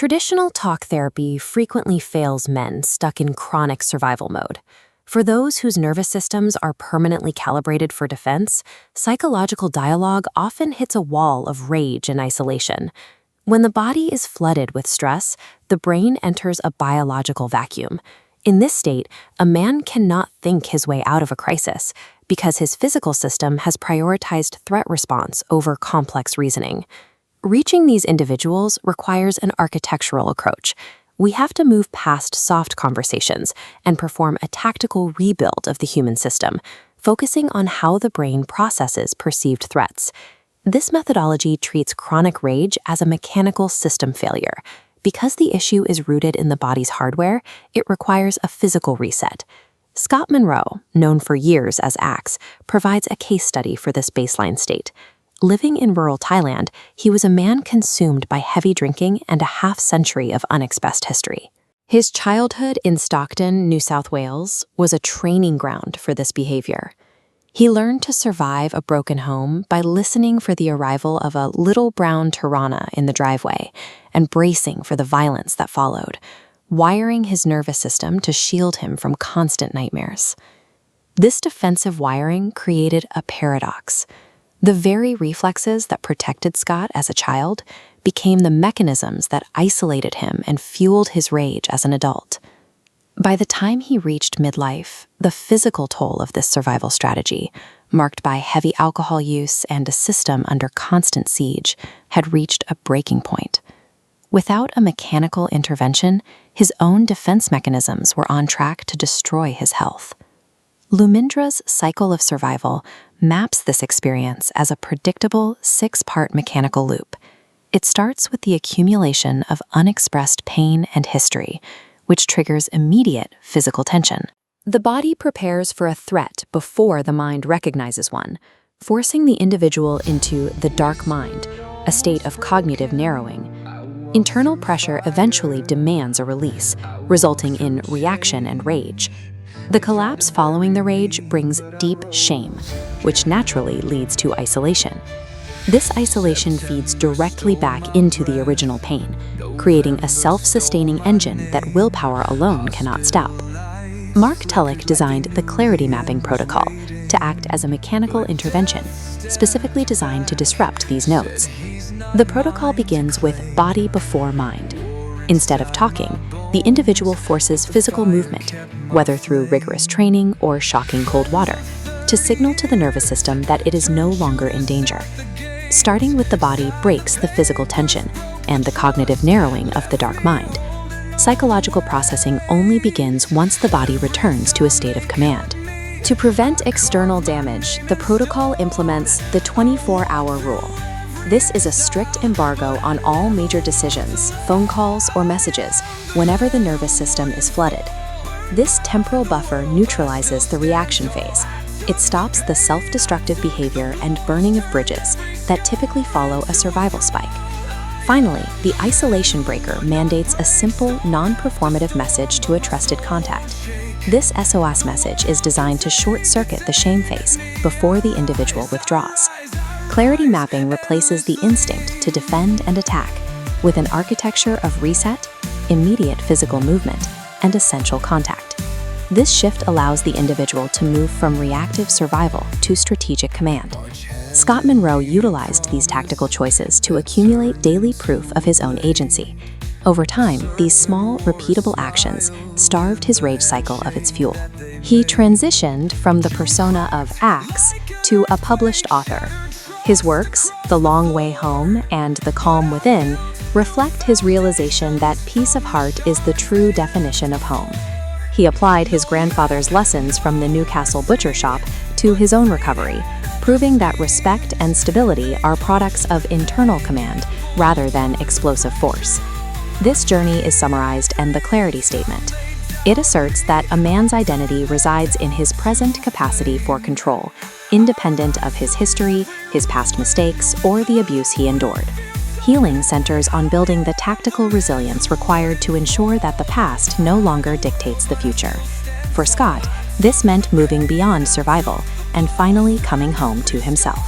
Traditional talk therapy frequently fails men stuck in chronic survival mode. For those whose nervous systems are permanently calibrated for defense, psychological dialogue often hits a wall of rage and isolation. When the body is flooded with stress, the brain enters a biological vacuum. In this state, a man cannot think his way out of a crisis because his physical system has prioritized threat response over complex reasoning. Reaching these individuals requires an architectural approach. We have to move past soft conversations and perform a tactical rebuild of the human system, focusing on how the brain processes perceived threats. This methodology treats chronic rage as a mechanical system failure. Because the issue is rooted in the body's hardware, it requires a physical reset. Scott Monroe, known for years as Axe, provides a case study for this baseline state. Living in rural Thailand, he was a man consumed by heavy drinking and a half-century of unexpressed history. His childhood in Stockton, New South Wales, was a training ground for this behavior. He learned to survive a broken home by listening for the arrival of a little brown Tirana in the driveway and bracing for the violence that followed, wiring his nervous system to shield him from constant nightmares. This defensive wiring created a paradox. The very reflexes that protected Scott as a child became the mechanisms that isolated him and fueled his rage as an adult. By the time he reached midlife, the physical toll of this survival strategy, marked by heavy alcohol use and a system under constant siege, had reached a breaking point. Without a mechanical intervention, his own defense mechanisms were on track to destroy his health. Lumindra's cycle of survival maps this experience as a predictable 6-part mechanical loop. It starts with the accumulation of unexpressed pain and history, which triggers immediate physical tension. The body prepares for a threat before the mind recognizes one, forcing the individual into the dark mind, a state of cognitive narrowing. Internal pressure eventually demands a release, resulting in reaction and rage. The collapse following the rage brings deep shame, which naturally leads to isolation. This isolation feeds directly back into the original pain, creating a self-sustaining engine that willpower alone cannot stop. Mark Tulloch designed the clarity mapping protocol to act as a mechanical intervention, specifically designed to disrupt these nodes. The protocol begins with body before mind. Instead of talking, the individual forces physical movement, whether through rigorous training or shocking cold water, to signal to the nervous system that it is no longer in danger. Starting with the body breaks the physical tension and the cognitive narrowing of the dark mind. Psychological processing only begins once the body returns to a state of command. To prevent external damage, the protocol implements the 24-hour rule. This is a strict embargo on all major decisions, phone calls, or messages whenever the nervous system is flooded. This temporal buffer neutralizes the reaction phase. It stops the self-destructive behavior and burning of bridges that typically follow a survival spike. Finally, the isolation breaker mandates a simple, non-performative message to a trusted contact. This SOS message is designed to short-circuit the shame phase before the individual withdraws. Clarity mapping replaces the instinct to defend and attack with an architecture of reset, immediate physical movement, and essential contact. This shift allows the individual to move from reactive survival to strategic command. Scott Monroe utilized these tactical choices to accumulate daily proof of his own agency. Over time, these small, repeatable actions starved his rage cycle of its fuel. He transitioned from the persona of Axe to a published author. His works, The Long Way Home and The Calm Within, reflect his realization that peace of heart is the true definition of home. He applied his grandfather's lessons from the Newcastle butcher shop to his own recovery, proving that respect and stability are products of internal command rather than explosive force. This journey is summarized in the clarity statement. It asserts that a man's identity resides in his present capacity for control, independent of his history, his past mistakes, or the abuse he endured. Healing centers on building the tactical resilience required to ensure that the past no longer dictates the future. For Scott, this meant moving beyond survival and finally coming home to himself.